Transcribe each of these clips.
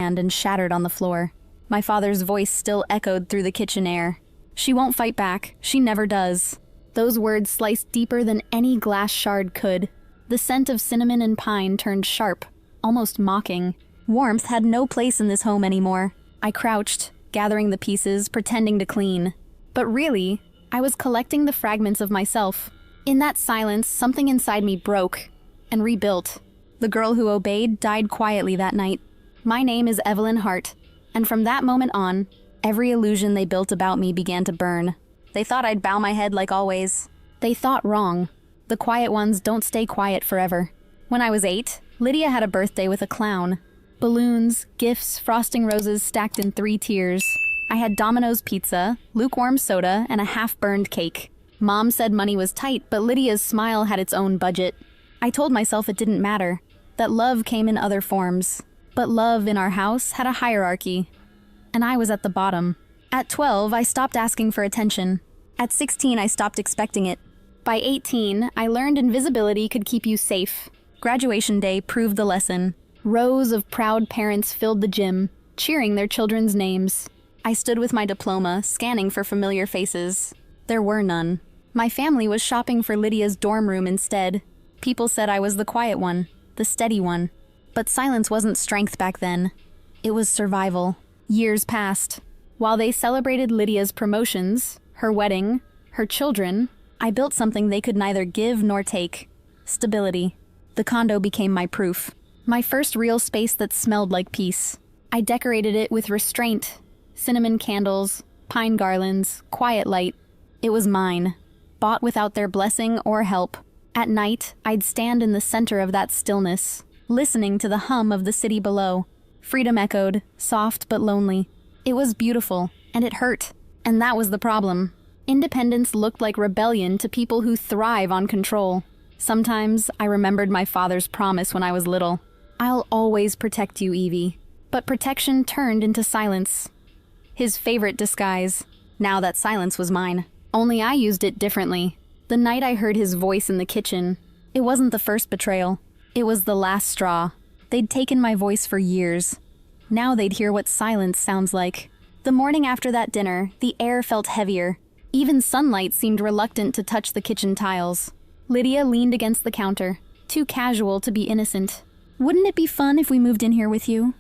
hand and shattered on the floor. My father's voice still echoed through the kitchen air. "She won't fight back. She never does." Those words sliced deeper than any glass shard could. The scent of cinnamon and pine turned sharp, almost mocking. Warmth had no place in this home anymore. I crouched, gathering the pieces, pretending to clean. But really, I was collecting the fragments of myself. In that silence, something inside me broke and rebuilt. The girl who obeyed died quietly that night. My name is Evelyn Hart, and from that moment on, every illusion they built about me began to burn. They thought I'd bow my head like always. They thought wrong. The quiet ones don't stay quiet forever. When I was 8, Lydia had a birthday with a clown. Balloons, gifts, frosting roses stacked in 3 tiers. I had Domino's pizza, lukewarm soda, and a half-burned cake. Mom said money was tight, but Lydia's smile had its own budget. I told myself it didn't matter, that love came in other forms. But love in our house had a hierarchy, and I was at the bottom. At 12, I stopped asking for attention. At 16, I stopped expecting it. By 18, I learned invisibility could keep you safe. Graduation day proved the lesson. Rows of proud parents filled the gym, cheering their children's names. I stood with my diploma, scanning for familiar faces. There were none. My family was shopping for Lydia's dorm room instead. People said I was the quiet one, the steady one. But silence wasn't strength back then. It was survival. Years passed. While they celebrated Lydia's promotions, her wedding, her children, I built something they could neither give nor take. Stability. The condo became my proof. My first real space that smelled like peace. I decorated it with restraint. Cinnamon candles, pine garlands, quiet light. It was mine. Bought without their blessing or help. At night, I'd stand in the center of that stillness, listening to the hum of the city below. Freedom echoed, soft but lonely. It was beautiful, and it hurt. And that was the problem. Independence looked like rebellion to people who thrive on control. Sometimes I remembered my father's promise when I was little. "I'll always protect you, Evie." But protection turned into silence. His favorite disguise. Now that silence was mine. Only I used it differently. The night I heard his voice in the kitchen, it wasn't the first betrayal. It was the last straw. They'd taken my voice for years. Now they'd hear what silence sounds like. The morning after that dinner, the air felt heavier. Even sunlight seemed reluctant to touch the kitchen tiles. Lydia leaned against the counter, too casual to be innocent. "Wouldn't it be fun if we moved in here with you?"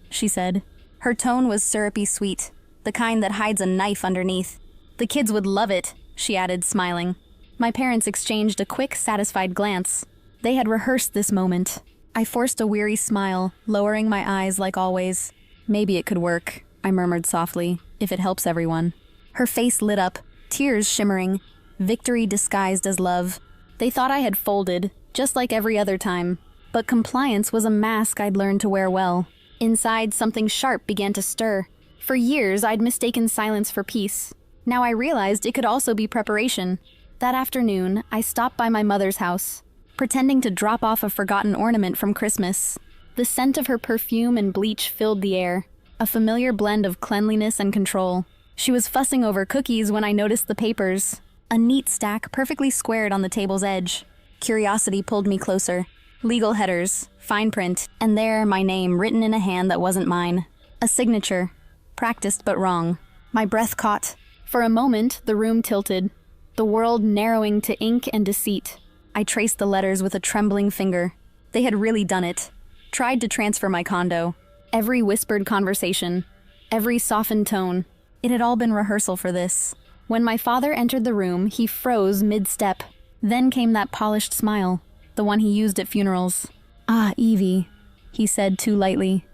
she said. Her tone was syrupy sweet, the kind that hides a knife underneath. "The kids would love it," she added, smiling. My parents exchanged a quick, satisfied glance. They had rehearsed this moment. I forced a weary smile, lowering my eyes like always. "Maybe it could work," I murmured softly, "if it helps everyone." Her face lit up, tears shimmering, victory disguised as love. They thought I had folded, just like every other time. But compliance was a mask I'd learned to wear well. Inside, something sharp began to stir. For years, I'd mistaken silence for peace. Now I realized it could also be preparation. That afternoon, I stopped by my mother's house, pretending to drop off a forgotten ornament from Christmas. The scent of her perfume and bleach filled the air, a familiar blend of cleanliness and control. She was fussing over cookies when I noticed the papers, a neat stack perfectly squared on the table's edge. Curiosity pulled me closer. Legal headers, fine print, and there my name written in a hand that wasn't mine. A signature, practiced but wrong. My breath caught. For a moment, the room tilted, the world narrowing to ink and deceit. I traced the letters with a trembling finger. They had really done it. Tried to transfer my condo. Every whispered conversation, every softened tone. It had all been rehearsal for this. When my father entered the room, he froze mid-step. Then came that polished smile, the one he used at funerals. "Ah, Evie," he said too lightly.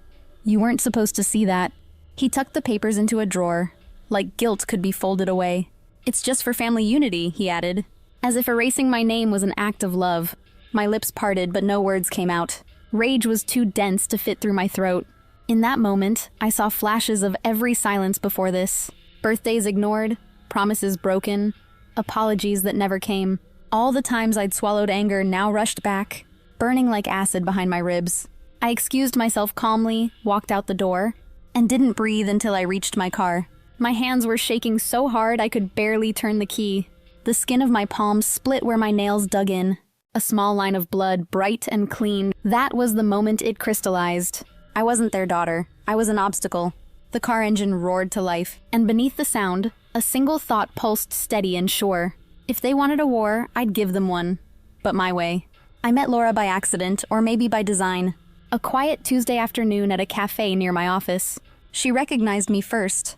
"You weren't supposed to see that." He tucked the papers into a drawer, like guilt could be folded away. "It's just for family unity," he added, as if erasing my name was an act of love. My lips parted, but no words came out. Rage was too dense to fit through my throat. In that moment, I saw flashes of every silence before this. Birthdays ignored, promises broken, apologies that never came. All the times I'd swallowed anger now rushed back, burning like acid behind my ribs. I excused myself calmly, walked out the door, and didn't breathe until I reached my car. My hands were shaking so hard I could barely turn the key. The skin of my palms split where my nails dug in. A small line of blood, bright and clean. That was the moment it crystallized. I wasn't their daughter. I was an obstacle. The car engine roared to life, and beneath the sound, a single thought pulsed steady and sure. If they wanted a war, I'd give them one. But my way. I met Laura by accident, or maybe by design. A quiet Tuesday afternoon at a cafe near my office. She recognized me first.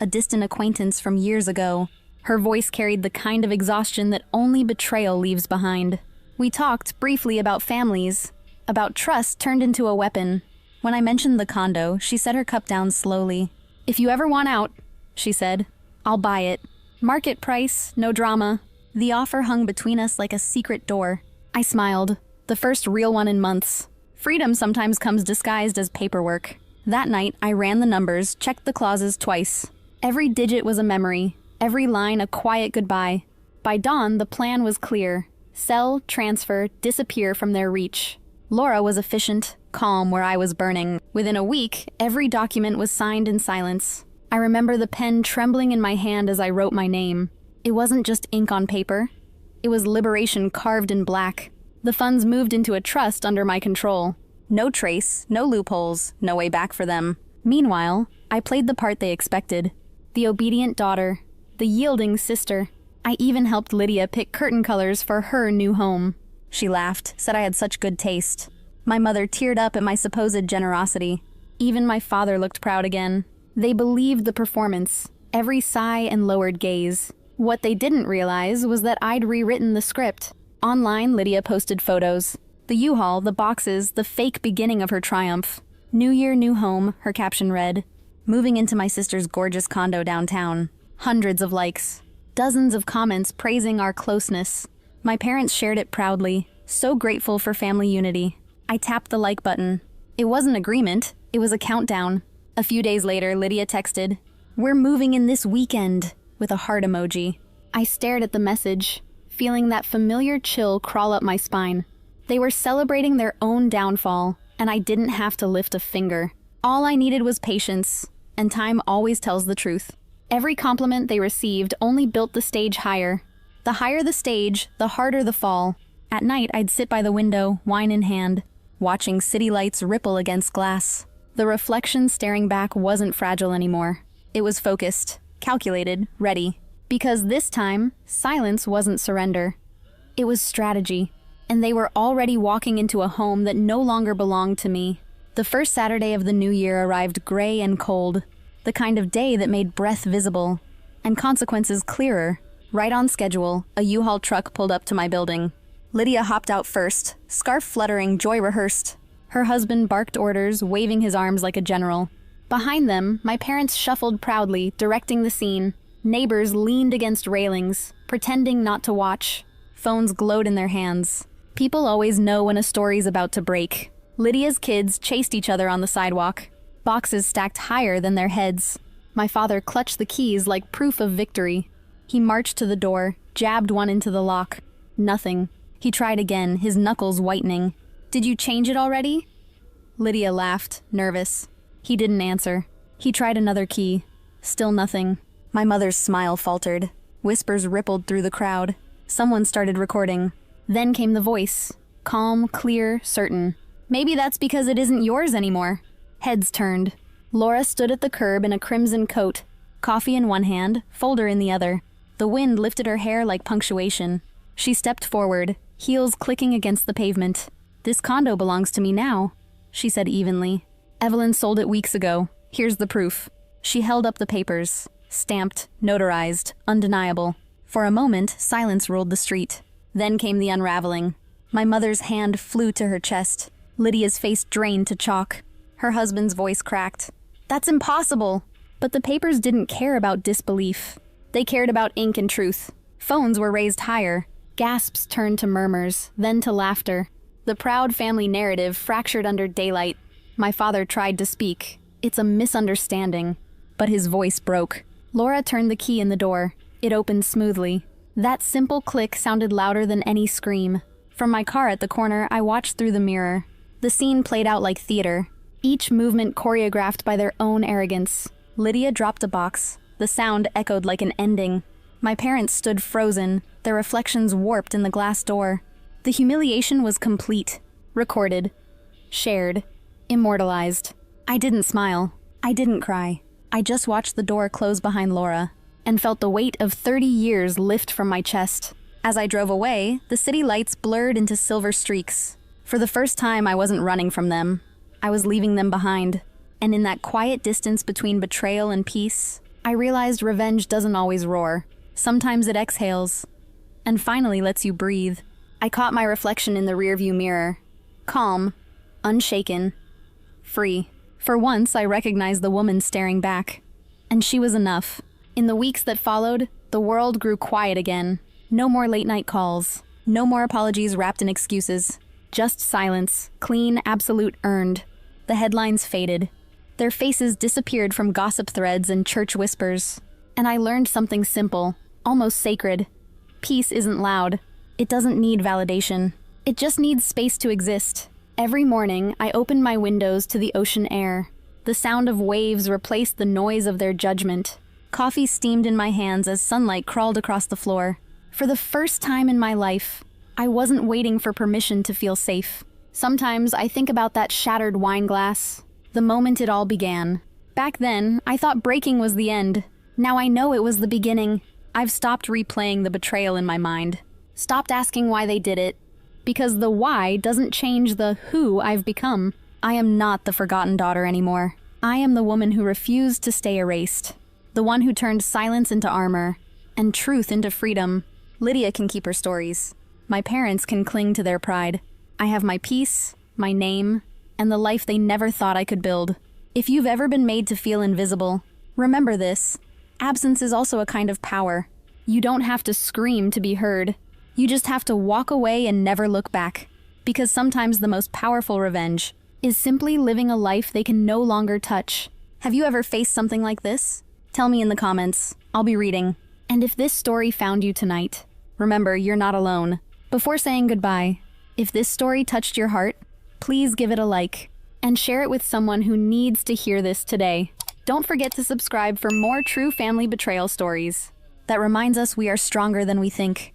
A distant acquaintance from years ago. Her voice carried the kind of exhaustion that only betrayal leaves behind. We talked briefly about families, about trust turned into a weapon. When I mentioned the condo, she set her cup down slowly. "If you ever want out," she said, "I'll buy it. Market price, no drama." The offer hung between us like a secret door. I smiled. The first real one in months. Freedom sometimes comes disguised as paperwork. That night, I ran the numbers, checked the clauses twice. Every digit was a memory, every line a quiet goodbye. By dawn, the plan was clear. Sell, transfer, disappear from their reach. Laura was efficient, calm where I was burning. Within a week, every document was signed in silence. I remember the pen trembling in my hand as I wrote my name. It wasn't just ink on paper. It was liberation carved in black. The funds moved into a trust under my control. No trace, no loopholes, no way back for them. Meanwhile, I played the part they expected. The obedient daughter, the yielding sister. I even helped Lydia pick curtain colors for her new home. She laughed, said I had such good taste. My mother teared up at my supposed generosity. Even my father looked proud again. They believed the performance, every sigh and lowered gaze. What they didn't realize was that I'd rewritten the script. Online, Lydia posted photos. The U-Haul, the boxes, the fake beginning of her triumph. "New year, new home," her caption read. Moving into my sister's gorgeous condo downtown. Hundreds of likes. Dozens of comments praising our closeness. My parents shared it proudly, so grateful for family unity. I tapped the like button. It wasn't agreement, it was a countdown. A few days later, Lydia texted, "We're moving in this weekend," with a heart emoji. I stared at the message, feeling that familiar chill crawl up my spine. They were celebrating their own downfall, and I didn't have to lift a finger. All I needed was patience, and time always tells the truth. Every compliment they received only built the stage higher. The higher the stage, the harder the fall. At night, I'd sit by the window, wine in hand, watching city lights ripple against glass. The reflection staring back wasn't fragile anymore. It was focused, calculated, ready. Because this time, silence wasn't surrender. It was strategy. And they were already walking into a home that no longer belonged to me. The first Saturday of the new year arrived gray and cold. The kind of day that made breath visible. And consequences clearer. Right on schedule, a U-Haul truck pulled up to my building. Lydia hopped out first, scarf fluttering, joy rehearsed. Her husband barked orders, waving his arms like a general. Behind them, my parents shuffled proudly, directing the scene. Neighbors leaned against railings, pretending not to watch. Phones glowed in their hands. People always know when a story's about to break. Lydia's kids chased each other on the sidewalk. Boxes stacked higher than their heads. My father clutched the keys like proof of victory. He marched to the door, jabbed one into the lock. Nothing. He tried again, his knuckles whitening. "Did you change it already?" Lydia laughed, nervous. He didn't answer. He tried another key. Still nothing. My mother's smile faltered. Whispers rippled through the crowd. Someone started recording. Then came the voice. Calm, clear, certain. "Maybe that's because it isn't yours anymore." Heads turned. Laura stood at the curb in a crimson coat, coffee in one hand, folder in the other. The wind lifted her hair like punctuation. She stepped forward, heels clicking against the pavement. "This condo belongs to me now," she said evenly. "Evelyn sold it weeks ago. Here's the proof." She held up the papers. Stamped, notarized, undeniable. For a moment, silence ruled the street. Then came the unraveling. My mother's hand flew to her chest. Lydia's face drained to chalk. Her husband's voice cracked. "That's impossible!" But the papers didn't care about disbelief. They cared about ink and truth. Phones were raised higher. Gasps turned to murmurs, then to laughter. The proud family narrative fractured under daylight. My father tried to speak. "It's a misunderstanding." But his voice broke. Laura turned the key in the door. It opened smoothly. That simple click sounded louder than any scream. From my car at the corner, I watched through the mirror. The scene played out like theater. Each movement choreographed by their own arrogance. Lydia dropped a box. The sound echoed like an ending. My parents stood frozen, their reflections warped in the glass door. The humiliation was complete. Recorded. Shared. Immortalized. I didn't smile. I didn't cry. I just watched the door close behind Laura and felt the weight of 30 years lift from my chest. As I drove away, the city lights blurred into silver streaks. For the first time, I wasn't running from them. I was leaving them behind. And in that quiet distance between betrayal and peace, I realized revenge doesn't always roar. Sometimes it exhales, and finally lets you breathe. I caught my reflection in the rearview mirror. Calm, unshaken, free. For once, I recognized the woman staring back. And she was enough. In the weeks that followed, the world grew quiet again. No more late-night calls. No more apologies wrapped in excuses. Just silence, clean, absolute, earned. The headlines faded. Their faces disappeared from gossip threads and church whispers. And I learned something simple, almost sacred. Peace isn't loud. It doesn't need validation. It just needs space to exist. Every morning, I opened my windows to the ocean air. The sound of waves replaced the noise of their judgment. Coffee steamed in my hands as sunlight crawled across the floor. For the first time in my life, I wasn't waiting for permission to feel safe. Sometimes I think about that shattered wine glass, the moment it all began. Back then, I thought breaking was the end. Now I know it was the beginning. I've stopped replaying the betrayal in my mind. Stopped asking why they did it. Because the why doesn't change the who I've become. I am not the forgotten daughter anymore. I am the woman who refused to stay erased. The one who turned silence into armor, and truth into freedom. Lydia can keep her stories. My parents can cling to their pride. I have my peace, my name, and the life they never thought I could build. If you've ever been made to feel invisible, remember this. Absence is also a kind of power. You don't have to scream to be heard. You just have to walk away and never look back. Because sometimes the most powerful revenge is simply living a life they can no longer touch. Have you ever faced something like this? Tell me in the comments. I'll be reading. And if this story found you tonight, remember, you're not alone. Before saying goodbye, if this story touched your heart, please give it a like and share it with someone who needs to hear this today. Don't forget to subscribe for more true family betrayal stories. That reminds us we are stronger than we think.